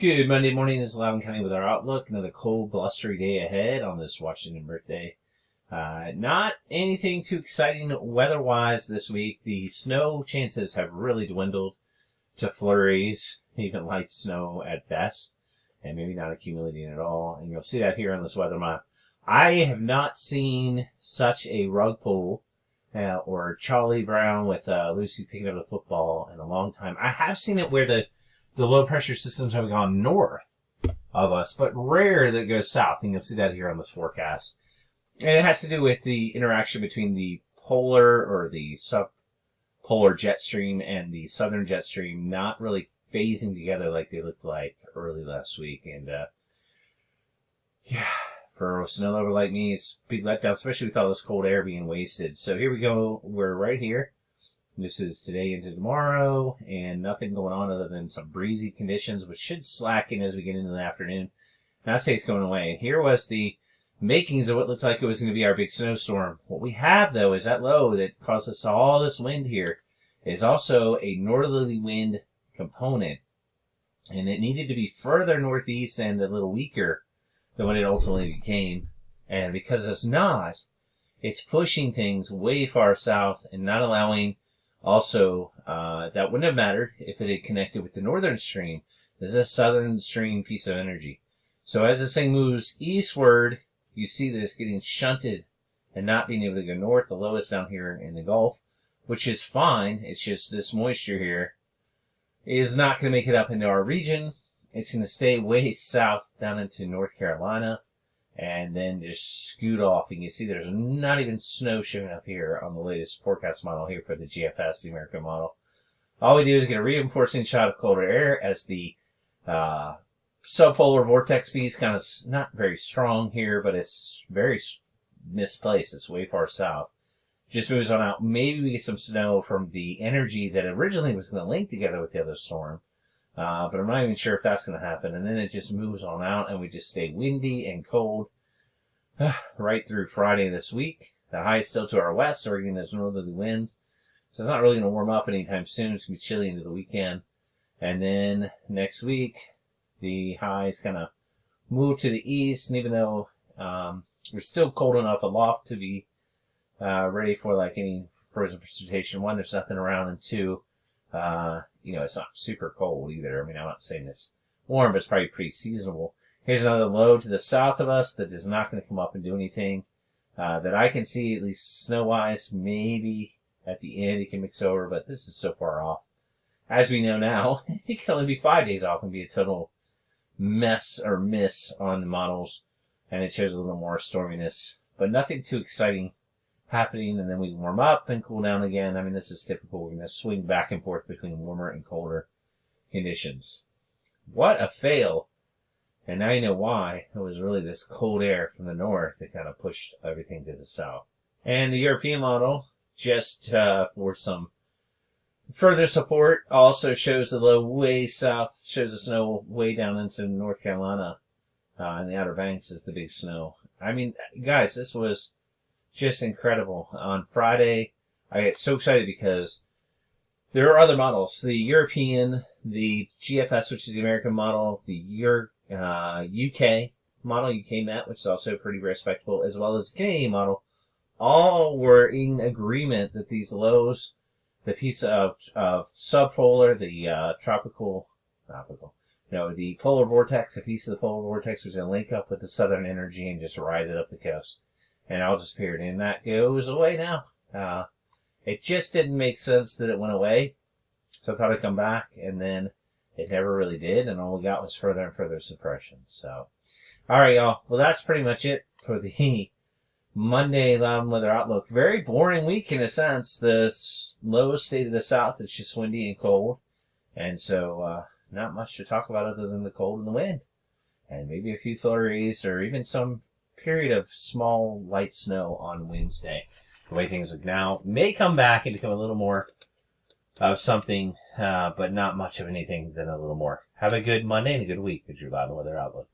Good Monday morning. This is Loudoun County Weather Outlook. Another cold, blustery day ahead on this Washington birthday. Not anything too exciting weather-wise this week. The snow chances have really dwindled to flurries, even light snow at best, and maybe not accumulating at all. And you'll see that here on this weather map. I have not seen such a rug pull or Charlie Brown with Lucy picking up the football in a long time. I have seen it where the low pressure systems have gone north of us, but rare that it goes south. And you'll see that here on this forecast. And it has to do with the interaction between the polar or the subpolar jet stream and the southern jet stream not really phasing together like they looked like early last week. And, for a snow lover like me, it's a big letdown, especially with all this cold air being wasted. So here we go. We're right here. This is today into tomorrow, and nothing going on other than some breezy conditions, which should slacken as we get into the afternoon. And I say it's going away. And here was the makings of what looked like it was going to be our big snowstorm. What we have, though, is that low that caused us all this wind here is also a northerly wind component. And it needed to be further northeast and a little weaker than what it ultimately became. And because it's not, it's pushing things way far south and not allowing. Also, that wouldn't have mattered if it had connected with the northern stream. This is a southern stream piece of energy. So as this thing moves eastward, you see that it's getting shunted and not being able to go north. The lowest down here in the Gulf, which is fine. It's just this moisture here is not going to make it up into our region. It's going to stay way south down into North Carolina and then just scoot off. You can see there's not even snow showing up here on the latest forecast model here for the GFS, the American model. All we do is get a reinforcing shot of colder air as the subpolar vortex piece kind of not very strong here, but it's very misplaced. It's way far south. Just moves on out. Maybe we get some snow from the energy that originally was going to link together with the other storm. But I'm not even sure if that's going to happen. And then it just moves on out, and we just stay windy and cold right through Friday this week. The high is still to our west, so we're getting those northerly winds. So it's not really going to warm up anytime soon. It's going to be chilly into the weekend. And then next week, the high is going to move to the east. And even though we're still cold enough aloft to be ready for like any frozen precipitation, one, there's nothing around, and two, it's not super cold either. I mean, I'm not saying it's warm, but it's probably pretty seasonable. Here's another low to the south of us that is not going to come up and do anything that I can see, at least snow-wise. Maybe at the end it can mix over, but this is so far off. As we know now, it can only be 5 days off and be a total mess or miss on the models, and it shows a little more storminess, but nothing too exciting happening, and then we warm up and cool down again. I mean, this is typical. We're going to swing back and forth between warmer and colder conditions. What a fail. And now you know why. It was really this cold air from the north that kind of pushed everything to the south. And the European model, just for some further support, also shows the low way south, shows the snow way down into North Carolina. And the Outer Banks is the big snow. I mean, guys, this was just incredible. On Friday, I get so excited because there are other models. The European, the GFS, which is the American model, the UK model, UK Met, which is also pretty respectable, as well as the Canadian model, all were in agreement that these lows, the piece of subpolar, the the polar vortex, a piece of the polar vortex was going to link up with the southern energy and just ride it up the coast. And all disappeared, and that goes away now. It just didn't make sense that it went away, so I thought it'd come back, and then it never really did, and all we got was further and further suppression. So, all right, y'all. Well, that's pretty much it for the Monday Loudoun Weather Outlook. Very boring week in a sense. The low stayed to the south. It's just windy and cold, and so not much to talk about other than the cold and the wind, and maybe a few flurries or even some period of small light snow on Wednesday. The way things look now may come back and become a little more of something, but not much of anything than a little more. Have a good Monday and a good week with your Loudoun Weather Outlook.